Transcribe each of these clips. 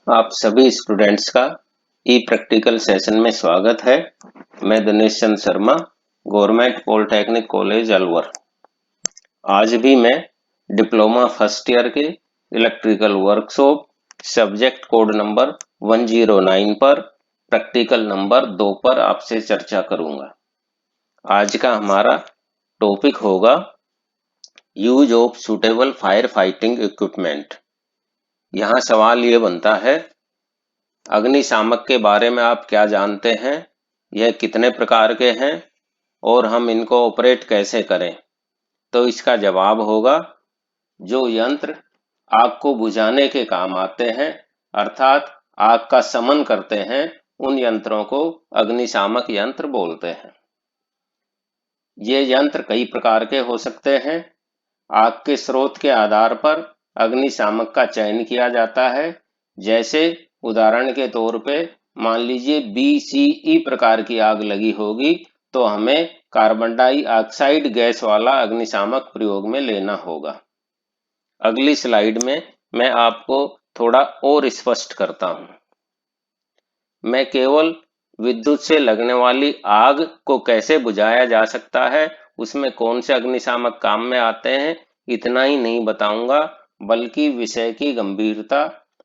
आप सभी स्टूडेंट्स का ई प्रैक्टिकल सेशन में स्वागत है। मैं Dinesh Chandra Sharma, government polytechnic college Alwar. आज भी मैं डिप्लोमा फर्स्ट ईयर के electrical workshop subject code number 109 पर प्रैक्टिकल नंबर 2 पर आपसे चर्चा करूंगा। आज का हमारा टॉपिक होगा use of suitable fire fighting equipment. यहाँ सवाल ये बनता है, अग्निशामक के बारे में आप क्या जानते हैं, यह कितने प्रकार के हैं और हम इनको ऑपरेट कैसे करें। तो इसका जवाब होगा, जो यंत्र आग को बुझाने के काम आते हैं अर्थात आग का शमन करते हैं, उन यंत्रों को अग्निशामक यंत्र बोलते हैं। ये यंत्र कई प्रकार के हो सकते हैं। आग के स्रोत के आधार पर अग्निशामक का चयन किया जाता है। जैसे उदाहरण के तौर पे मान लीजिए BCE प्रकार की आग लगी होगी तो हमें कार्बन डाइऑक्साइड गैस वाला अग्निशामक प्रयोग में लेना होगा। अगली स्लाइड में मैं आपको थोड़ा और स्पष्ट करता हूं। मैं केवल विद्युत से लगने वाली आग को कैसे बुझाया जा सकता है, उसमें कौन से अग्निशामक काम में आते हैं, इतना ही नहीं बताऊंगा, बल्कि विषय की गंभीरता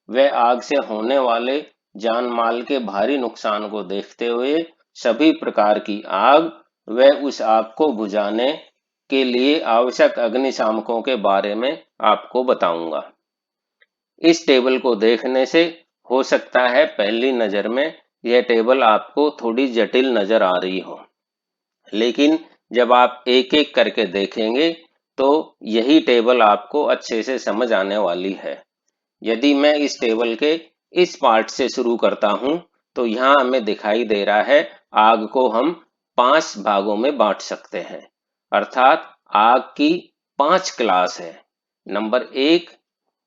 व आग से होने वाले जान माल के भारी नुकसान को देखते हुए सभी प्रकार की आग व उस आग को बुझाने के लिए आवश्यक अग्निशामकों के बारे में आपको बताऊंगा। इस टेबल को देखने से हो सकता है पहली नजर में यह टेबल आपको थोड़ी जटिल नजर आ रही हो, लेकिन जब आप एक एक करके देखेंगे तो यही टेबल आपको अच्छे से समझ आने वाली है। यदि मैं इस टेबल के इस पार्ट से शुरू करता हूं तो यहां हमें दिखाई दे रहा है, आग को हम 5 भागों में बांट सकते हैं, अर्थात आग की 5 क्लास है। नंबर 1,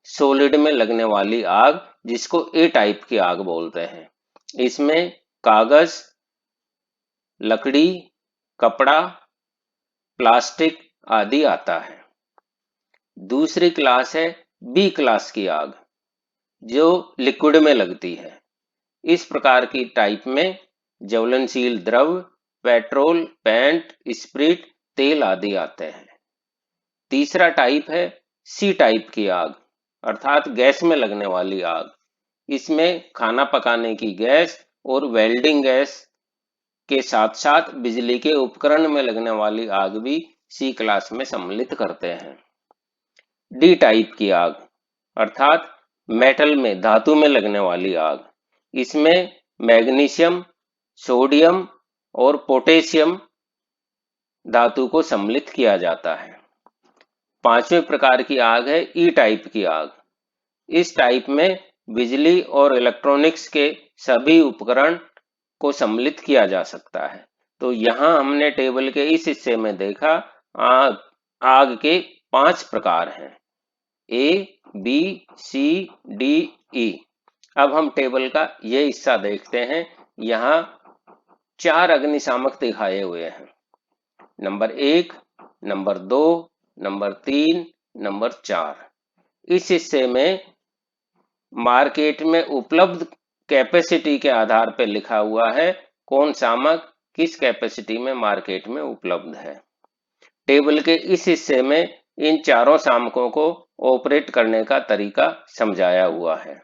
सॉलिड में लगने वाली आग, जिसको ए टाइप की आग बोलते हैं। इसमें कागज, लकड़ी, कपड़ा, प्लास्टिक आदि आता है। दूसरी क्लास है बी क्लास की आग, जो लिक्विड में लगती है। इस प्रकार की टाइप में ज्वलनशील द्रव, पेट्रोल, पेंट, स्प्रिट, तेल आदि आते हैं। तीसरा टाइप है सी टाइप की आग, अर्थात गैस में लगने वाली आग। इसमें खाना पकाने की गैस और वेल्डिंग गैस के साथ साथ बिजली के उपकरण में लगने वाली आग भी सी क्लास में सम्मिलित करते हैं। डी टाइप की आग, अर्थात मेटल में, धातु में लगने वाली आग। इसमें मैग्नीशियम, सोडियम और पोटेशियम धातु को सम्मिलित किया जाता है। पांचवें प्रकार की आग है ई टाइप की आग। इस टाइप में बिजली और इलेक्ट्रॉनिक्स के सभी उपकरण को सम्मिलित किया जा सकता है। तो यहां हमने टेबल के इस हिस्से में देखा, आग के 5 प्रकार हैं, A, B, C, D, E। अब हम टेबल का ये हिस्सा देखते हैं। यहाँ 4 अग्निशामक दिखाए हुए हैं, नंबर 1, नंबर 2, नंबर 3, नंबर 4। इस हिस्से में मार्केट में उपलब्ध कैपेसिटी के आधार पर लिखा हुआ है कौन शामक किस कैपेसिटी में मार्केट में उपलब्ध है। टेबल के इस हिस्से में इन चारों शामकों को ऑपरेट करने का तरीका समझाया हुआ है।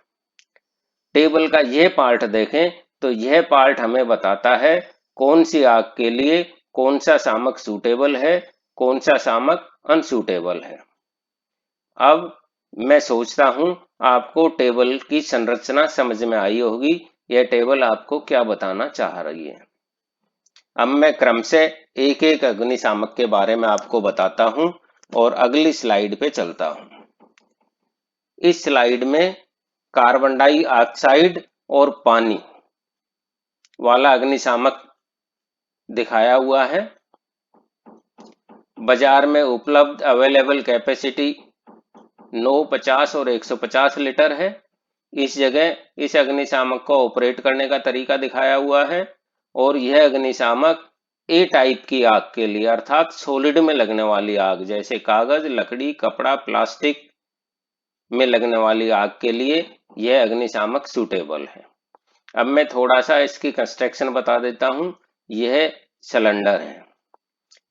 टेबल का यह पार्ट देखें तो यह पार्ट हमें बताता है कौन सी आग के लिए कौन सा शामक सूटेबल है, कौन सा शामक अनसूटेबल है। अब मैं सोचता हूं आपको टेबल की संरचना समझ में आई होगी, यह टेबल आपको क्या बताना चाह रही है। अब मैं क्रम से एक एक अग्निशामक के बारे में आपको बताता हूं और अगली स्लाइड पे चलता हूं। इस स्लाइड में कार्बन डाइऑक्साइड और पानी वाला अग्निशामक दिखाया हुआ है। बाजार में उपलब्ध अवेलेबल कैपेसिटी 9, 50 और 150 लीटर है। इस जगह इस अग्निशामक को ऑपरेट करने का तरीका दिखाया हुआ है और यह अग्निशामक ए टाइप की आग के लिए, अर्थात सॉलिड में लगने वाली आग, जैसे कागज, लकड़ी, कपड़ा, प्लास्टिक में लगने वाली आग के लिए यह अग्निशामक सूटेबल है। अब मैं थोड़ा सा इसकी कंस्ट्रक्शन बता देता हूं। यह सिलेंडर है।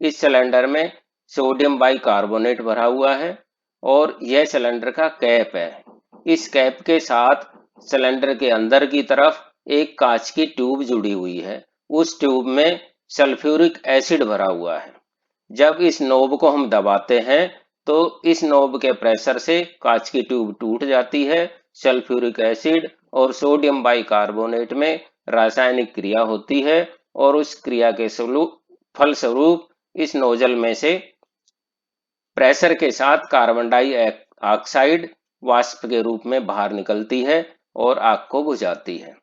इस सिलेंडर में सोडियम बाइकार्बोनेट भरा हुआ है और यह सिलेंडर का कैप है। इस कैप के साथ सिलेंडर के अंदर की तरफ एक कांच की ट्यूब जुड़ी हुई है। उस ट्यूब में सल्फ्यूरिक एसिड भरा हुआ है। जब इस नोब को हम दबाते हैं तो इस नोब के प्रेशर से कांच की ट्यूब टूट जाती है। सल्फ्यूरिक एसिड और सोडियम बाइकार्बोनेट में रासायनिक क्रिया होती है और उस क्रिया के फलस्वरूप इस नोजल में से प्रेशर के साथ कार्बन डाइऑक्साइड वाष्प के रूप में बाहर निकलती है और आग को बुझाती है।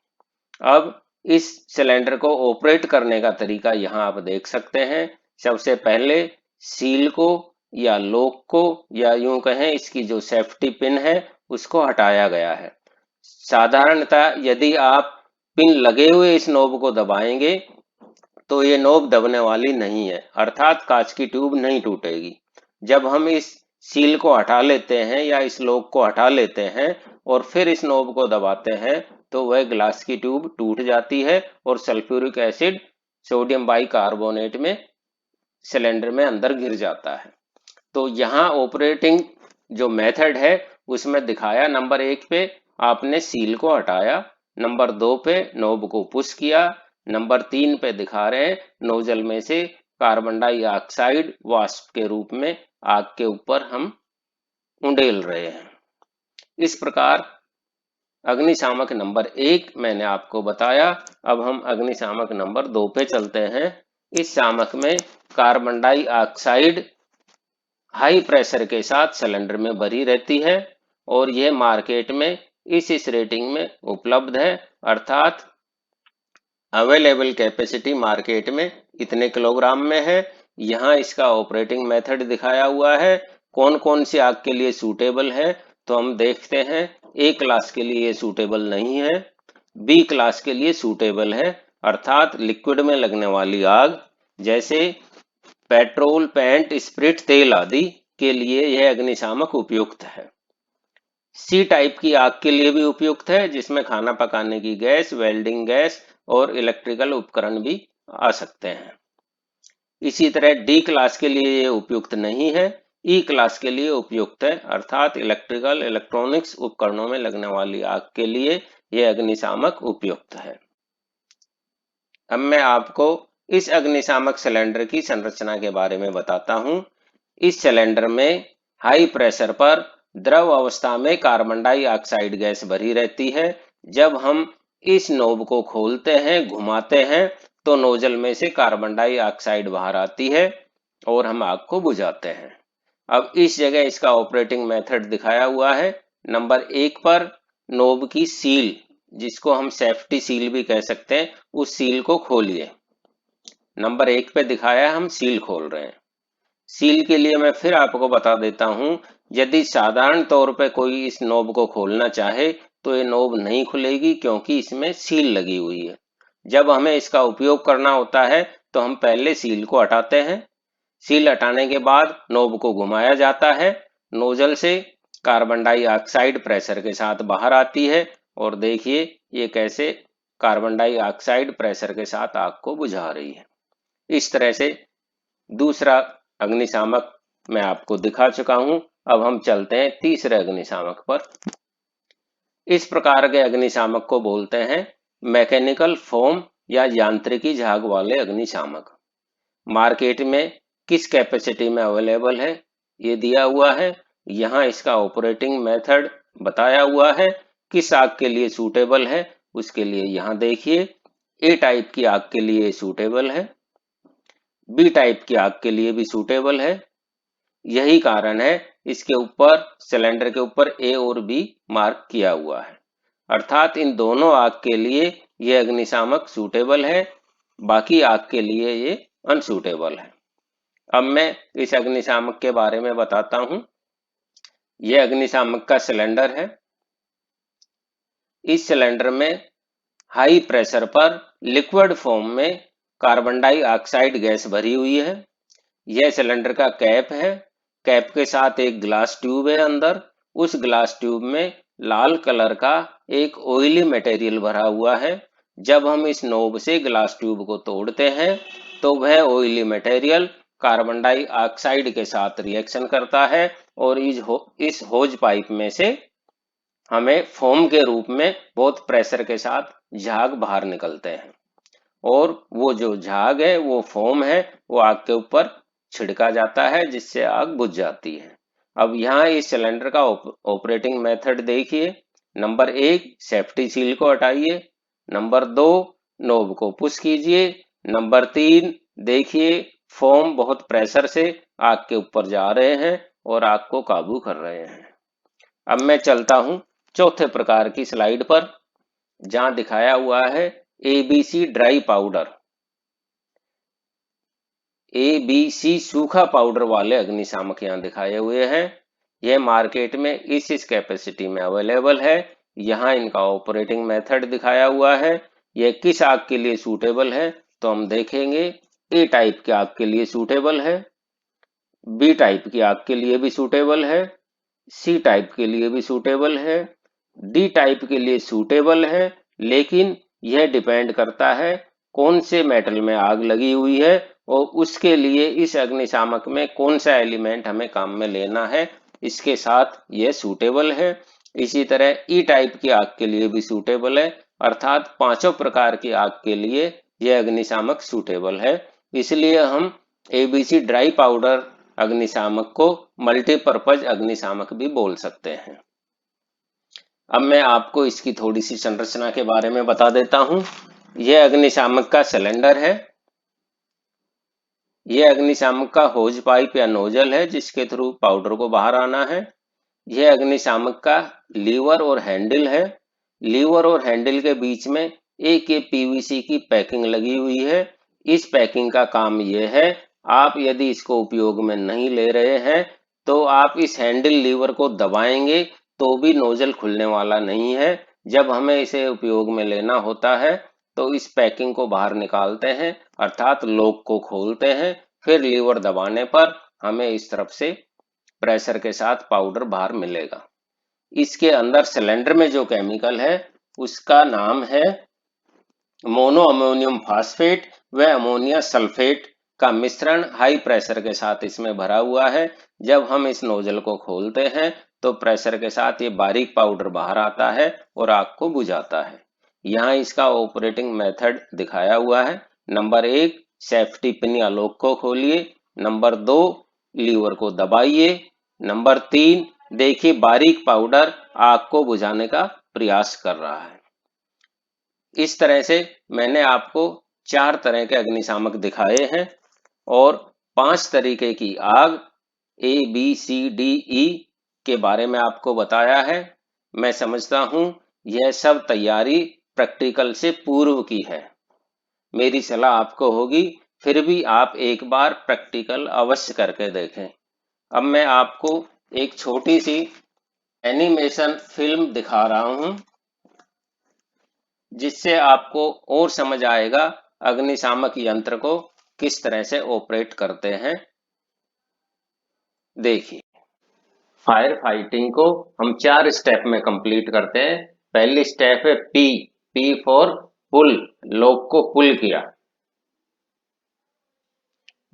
अब इस सिलेंडर को ऑपरेट करने का तरीका यहाँ आप देख सकते हैं। सबसे पहले सील को या लॉक को या यूं कहें इसकी जो सेफ्टी पिन है उसको हटाया गया है। साधारणतः यदि आप पिन लगे हुए इस नोब को दबाएंगे तो ये नोब दबने वाली नहीं है, अर्थात कांच की ट्यूब नहीं टूटेगी। जब हम इस सील को हटा लेते हैं या इस लॉक को हटा लेते हैं और फिर इस नोब को दबाते हैं तो वह ग्लास की ट्यूब टूट जाती है और सल्फ्यूरिक एसिड सोडियम बाइकार्बोनेट में सिलेंडर में अंदर गिर जाता है। तो यहाँ ऑपरेटिंग जो मेथड है उसमें दिखाया, नंबर 1 पे आपने सील को हटाया, नंबर 2 पे नोब को पुश किया, नंबर 3 पे दिखा रहे हैं नोजल में से कार्बन डाइऑक्साइड वाष्प के रूप में आग के ऊपर हम उंडेल रहे हैं। इस प्रकार अग्निशामक नंबर 1 मैंने आपको बताया। अब हम अग्निशामक नंबर 2 पे चलते हैं। इस शामक में कार्बन डाइऑक्साइड हाई प्रेशर के साथ सिलेंडर में भरी रहती है और यह मार्केट में इस रेटिंग में उपलब्ध है, अर्थात अवेलेबल कैपेसिटी मार्केट में इतने किलोग्राम में है। यहाँ इसका ऑपरेटिंग मेथड दिखाया हुआ है। कौन कौन सी आग के लिए सूटेबल है तो हम देखते हैं। ए क्लास के लिए सूटेबल नहीं है, बी क्लास के लिए सूटेबल है, अर्थात लिक्विड में लगने वाली आग जैसे पेट्रोल, पेंट, स्प्रिट, तेल आदि के लिए यह अग्निशामक उपयुक्त है। सी टाइप की आग के लिए भी उपयुक्त है, जिसमें खाना पकाने की गैस, वेल्डिंग गैस और इलेक्ट्रिकल उपकरण भी आ सकते हैं। इसी तरह डी क्लास के लिए ये उपयुक्त नहीं है। ई क्लास के लिए उपयुक्त है, अर्थात इलेक्ट्रिकल इलेक्ट्रॉनिक्स उपकरणों में लगने वाली आग के लिए यह अग्निशामक उपयुक्त है। अब मैं आपको इस अग्निशामक सिलेंडर की संरचना के बारे में बताता हूं। इस सिलेंडर में हाई प्रेशर पर द्रव अवस्था में कार्बन डाइऑक्साइड गैस भरी रहती है। जब हम इस नोब को खोलते हैं, घुमाते हैं तो नोजल में से कार्बन डाइऑक्साइड बाहर आती है और हम आग को बुझाते हैं। अब इस जगह इसका ऑपरेटिंग मेथड दिखाया हुआ है। नंबर 1 पर नोब की सील, जिसको हम सेफ्टी सील भी कह सकते हैं, उस सील को खोलिए। नंबर 1 पे दिखाया हम सील खोल रहे हैं। सील के लिए मैं फिर आपको बता देता हूं, यदि साधारण तौर पे कोई इस नोब को खोलना चाहे तो ये नोब नहीं खुलेगी, क्योंकि इसमें सील लगी हुई है। जब हमें इसका उपयोग करना होता है तो हम पहले सील को हटाते हैं। सील हटाने के बाद नोब को घुमाया जाता है। नोजल से कार्बन डाइऑक्साइड प्रेशर के साथ बाहर आती है और देखिए ये कैसे कार्बन डाइऑक्साइड प्रेशर के साथ आग को बुझा रही है। इस तरह से दूसरा अग्निशामक मैं आपको दिखा चुका हूं। अब हम चलते हैं तीसरे अग्निशामक पर। इस प्रकार के अग्निशामक को बोलते हैं मैकेनिकल फोम या यांत्रिकी झाग वाले अग्निशामक। मार्केट में किस कैपेसिटी में अवेलेबल है ये दिया हुआ है। यहाँ इसका ऑपरेटिंग मेथड बताया हुआ है। किस आग के लिए सूटेबल है उसके लिए यहाँ देखिए। ए टाइप की आग के लिए सूटेबल है, बी टाइप की आग के लिए भी सूटेबल है। यही कारण है इसके ऊपर, सिलेंडर के ऊपर ए और बी मार्क किया हुआ है, अर्थात इन दोनों आग के लिए ये अग्निशामक सूटेबल है, बाकी आग के लिए ये अनसूटेबल है। अब मैं इस अग्निशामक के बारे में बताता हूं। यह अग्निशामक का सिलेंडर है। इस सिलेंडर में हाई प्रेशर पर लिक्विड फॉर्म में कार्बन डाइऑक्साइड गैस भरी हुई है। यह सिलेंडर का कैप है। कैप के साथ एक ग्लास ट्यूब है अंदर। उस ग्लास ट्यूब में लाल कलर का एक ऑयली मटेरियल भरा हुआ है। जब हम इस नोब से ग्लास ट्यूब को तोड़ते हैं तो वह ऑयली मटेरियल कार्बन डाइऑक्साइड के साथ रिएक्शन करता है और इस होज पाइप में से हमें फोम के रूप में बहुत प्रेशर के साथ झाग बाहर निकलते हैं और वो जो झाग है वो फोम है वो आग के ऊपर छिड़का जाता है जिससे आग बुझ जाती है। अब यहाँ इस सिलेंडर का ऑपरेटिंग मेथड देखिए। नंबर 1 सेफ्टी सील को हटाइए। नंबर 2 नोब को पुश कीजिए। नंबर 3 देखिए फोम बहुत प्रेशर से आग के ऊपर जा रहे हैं और आग को काबू कर रहे हैं। अब मैं चलता हूं चौथे प्रकार की स्लाइड पर जहां दिखाया हुआ है एबीसी ड्राई पाउडर। एबीसी सूखा पाउडर वाले अग्निशामक यहाँ दिखाए हुए हैं। यह मार्केट में इस कैपेसिटी में अवेलेबल है। यहाँ इनका ऑपरेटिंग मेथड दिखाया हुआ है। यह किस आग के लिए सूटेबल है तो हम देखेंगे। ए टाइप के आग के लिए सूटेबल है, बी टाइप की आग के लिए भी सूटेबल है, सी टाइप के लिए भी सूटेबल है, डी टाइप के लिए सूटेबल है, लेकिन यह डिपेंड करता है कौन से मेटल में आग लगी हुई है और उसके लिए इस अग्निशामक में कौन सा एलिमेंट हमें काम में लेना है, इसके साथ यह सूटेबल है। इसी तरह ई टाइप की आग के लिए भी सूटेबल है, अर्थात पांचों प्रकार की आग के लिए यह अग्निशामक सूटेबल है। इसलिए हम एबीसी ड्राई पाउडर अग्निशामक को मल्टीपर्पज अग्निशामक भी बोल सकते हैं। अब मैं आपको इसकी थोड़ी सी संरचना के बारे में बता देता हूं। यह अग्निशामक का सिलेंडर है। यह अग्निशामक का होज पाइप या नोजल है जिसके थ्रू पाउडर को बाहर आना है। यह अग्निशामक का लीवर और हैंडल है। लीवर और हैंडल के बीच में एक ये पीवीसी की पैकिंग लगी हुई है। इस पैकिंग का काम यह है, आप यदि इसको उपयोग में नहीं ले रहे हैं तो आप इस हैंडल लीवर को दबाएंगे तो भी नोजल खुलने वाला नहीं है। जब हमें इसे उपयोग में लेना होता है तो इस पैकिंग को बाहर निकालते हैं, अर्थात लॉक को खोलते हैं, फिर लीवर दबाने पर हमें इस तरफ से प्रेशर के साथ पाउडर बाहर मिलेगा। इसके अंदर सिलेंडर में जो केमिकल है उसका नाम है मोनो अमोनियम फास्फेट व अमोनिया सल्फेट का मिश्रण हाई प्रेशर के साथ इसमें भरा हुआ है। जब हम इस नोजल को खोलते हैं तो प्रेशर के साथ ये बारीक पाउडर बाहर आता है और आग को बुझाता है। यहाँ इसका ऑपरेटिंग मेथड दिखाया हुआ है। नंबर 1 सेफ्टी पिन या लॉक को खोलिए। नंबर 2 लीवर को दबाइए। नंबर 3 देखिए बारीक पाउडर आग को बुझाने का प्रयास कर रहा है। इस तरह से मैंने आपको 4 तरह के अग्निशामक दिखाए हैं और 5 तरीके की आग ABCDE के बारे में आपको बताया है। मैं समझता हूं यह सब तैयारी प्रैक्टिकल से पूर्व की है। मेरी सलाह आपको होगी फिर भी आप एक बार प्रैक्टिकल अवश्य करके देखें। अब मैं आपको एक छोटी सी एनिमेशन फिल्म दिखा रहा हूं जिससे आपको और समझ आएगा अग्निशामक यंत्र को किस तरह से ऑपरेट करते हैं। देखिए, फायर फाइटिंग को हम 4 स्टेप में कंप्लीट करते हैं। पहली स्टेप है पी फॉर पुल, लॉक को पुल किया।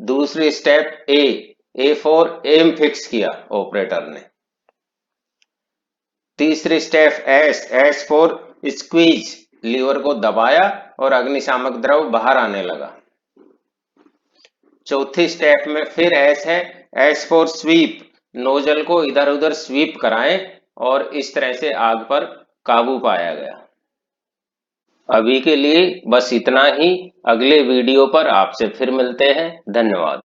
दूसरी step A for aim fix किया ऑपरेटर ने। तीसरी step S for squeeze, lever को दबाया और अग्निशामक द्रव बाहर आने लगा। चौथी स्टेप में फिर एस है, एस फॉर स्वीप, नोजल को इधर उधर स्वीप कराएं और इस तरह से आग पर काबू पाया गया। अभी के लिए बस इतना ही। अगले वीडियो पर आपसे फिर मिलते हैं। धन्यवाद।